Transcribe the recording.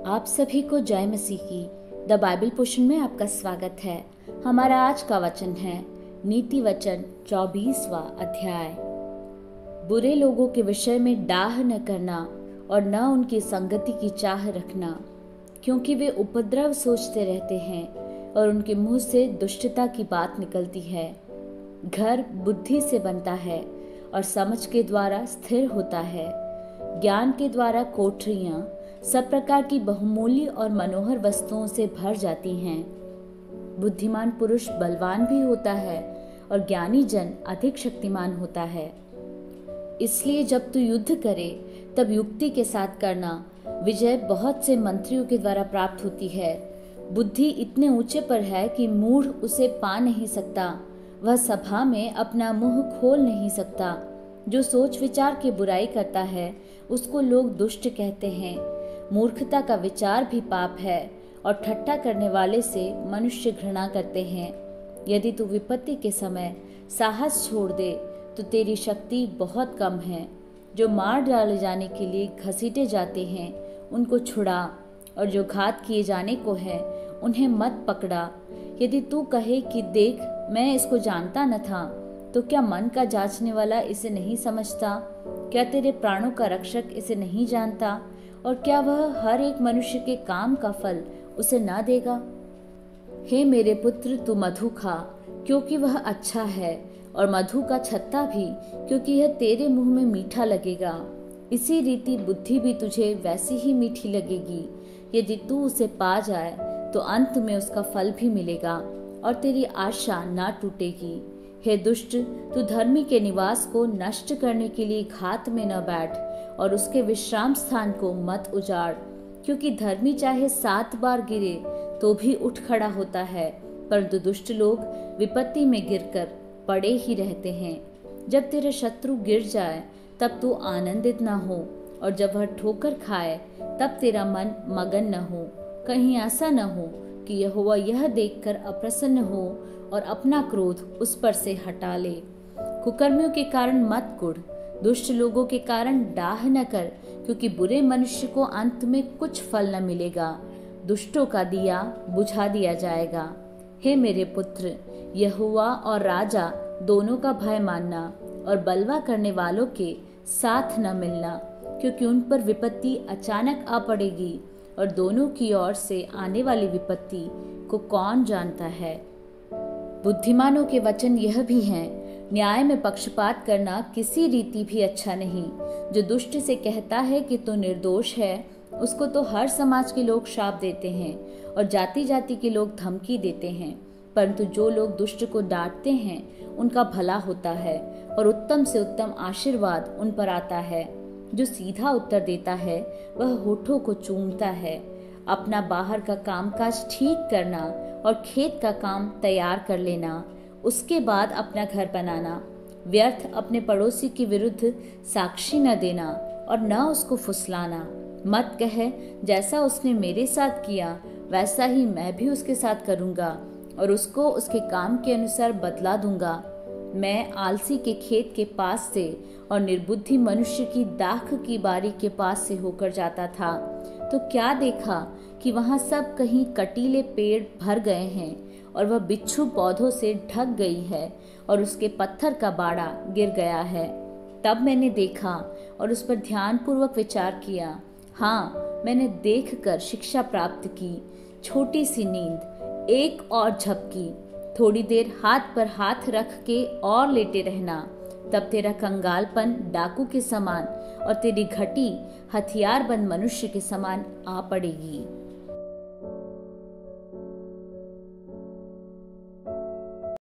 आप सभी को जय मसीह की द बाइबल पोर्शन में आपका स्वागत है। हमारा आज का वचन है नीति वचन 24वां अध्याय। बुरे लोगों के विषय में डाह न करना और न उनकी संगति की चाह रखना, क्योंकि वे उपद्रव सोचते रहते हैं और उनके मुंह से दुष्टता की बात निकलती है। घर बुद्धि से बनता है और समझ के द्वारा स्थिर होता है। ज्ञान के द्वारा कोठरियां सब प्रकार की बहुमूल्य और मनोहर वस्तुओं से भर जाती हैं। बुद्धिमान पुरुष बलवान भी होता है और ज्ञानी जन अधिक शक्तिमान होता है। इसलिए जब तू युद्ध करे तब युक्ति के साथ करना। विजय बहुत से मंत्रियों के द्वारा प्राप्त होती है। बुद्धि इतने ऊंचे पर है कि मूढ़ उसे पा नहीं सकता। वह सभा में अपना मुंह खोल नहीं सकता। जो सोच विचार की बुराई करता है उसको लोग दुष्ट कहते हैं। मूर्खता का विचार भी पाप है और ठट्ठा करने वाले से मनुष्य घृणा करते हैं। यदि तू विपत्ति के समय साहस छोड़ दे तो तेरी शक्ति बहुत कम है। जो मार डाले जाने के लिए घसीटे जाते हैं उनको छुड़ा, और जो घात किए जाने को है उन्हें मत पकड़ा। यदि तू कहे कि देख मैं इसको जानता न था, तो क्या मन का जांचने वाला इसे नहीं समझता? क्या तेरे प्राणों का रक्षक इसे नहीं जानता? और क्या वह हर एक मनुष्य के काम का फल उसे ना देगा? हे मेरे पुत्र, तू मधु खा, क्योंकि वह अच्छा है, और मधु का छत्ता भी, क्योंकि यह तेरे मुंह में मीठा लगेगा। इसी रीति बुद्धि भी तुझे वैसी ही मीठी लगेगी। यदि तू उसे पा जाए तो अंत में उसका फल भी मिलेगा और तेरी आशा ना टूटेगी। हे दुष्ट, तू धर्मी के निवास को नष्ट करने के लिए घात में न बैठ और उसके विश्राम स्थान को मत उजाड़, क्योंकि धर्मी चाहे 7 बार गिरे तो भी उठ खड़ा होता है, परंतु दुष्ट लोग विपत्ति में गिरकर पड़े ही रहते हैं। जब तेरा शत्रु गिर जाए तब तू आनंदित न हो, और जब वह ठोकर खाए तब तेरा मन मगन न हो। कहीं ऐसा न हो कि यहोवा यह देखकर अप्रसन्न हो और अपना क्रोध उस पर से हटा ले। कुकर्मियों के कारण मत कुढ़, दुष्ट लोगों के कारण डाह न कर, क्योंकि बुरे मनुष्य को अंत में कुछ फल न मिलेगा। दुष्टों का दिया बुझा दिया जाएगा। हे मेरे पुत्र, यहोवा और राजा दोनों का भय मानना और बलवा करने वालों के साथ न मिलना, क्योंकि उन पर विपत्ति अचानक आ पड़ेगी, और दोनों की ओर से आने वाली विपत्ति को कौन जानता है। बुद्धिमानों के वचन यह भी हैं, न्याय में पक्षपात करना किसी रीति भी अच्छा नहीं। जो दुष्ट से कहता है कि तू निर्दोष है, उसको तो हर समाज के लोग श्राप देते हैं और जाति जाति के लोग धमकी देते हैं, परंतु जो लोग दुष्ट को डांटते हैं उनका भला होता है और उत्तम से उत्तम आशीर्वाद उन पर आता है। जो सीधा उत्तर देता है वह होठों को चूमता है। अपना बाहर का कामकाज ठीक करना और खेत का काम तैयार कर लेना, उसके बाद अपना घर बनाना। व्यर्थ अपने पड़ोसी के विरुद्ध साक्षी न देना और न उसको फुसलाना। मत कहे जैसा उसने मेरे साथ किया वैसा ही मैं भी उसके साथ करूंगा और उसको उसके काम के अनुसार बदला दूंगा। मैं आलसी के खेत के पास से और निर्बुद्धि मनुष्य की दाख की बारी के पास से होकर जाता था, तो क्या देखा कि वहां सब कहीं कटीले पेड़ भर गए हैं और वह बिच्छू पौधों से ढक गई है और उसके पत्थर का बाड़ा गिर गया है। तब मैंने देखा और उस पर ध्यानपूर्वक विचार किया। हाँ, मैंने देखकर शिक्षा प्राप्त की। छोटी सी नींद, एक और झपकी, थोड़ी देर हाथ पर हाथ रख के और लेटे रहना, तब तेरा कंगालपन डाकू के समान और तेरी घटी हथियारबंद मनुष्य के समान आ पड़ेगी।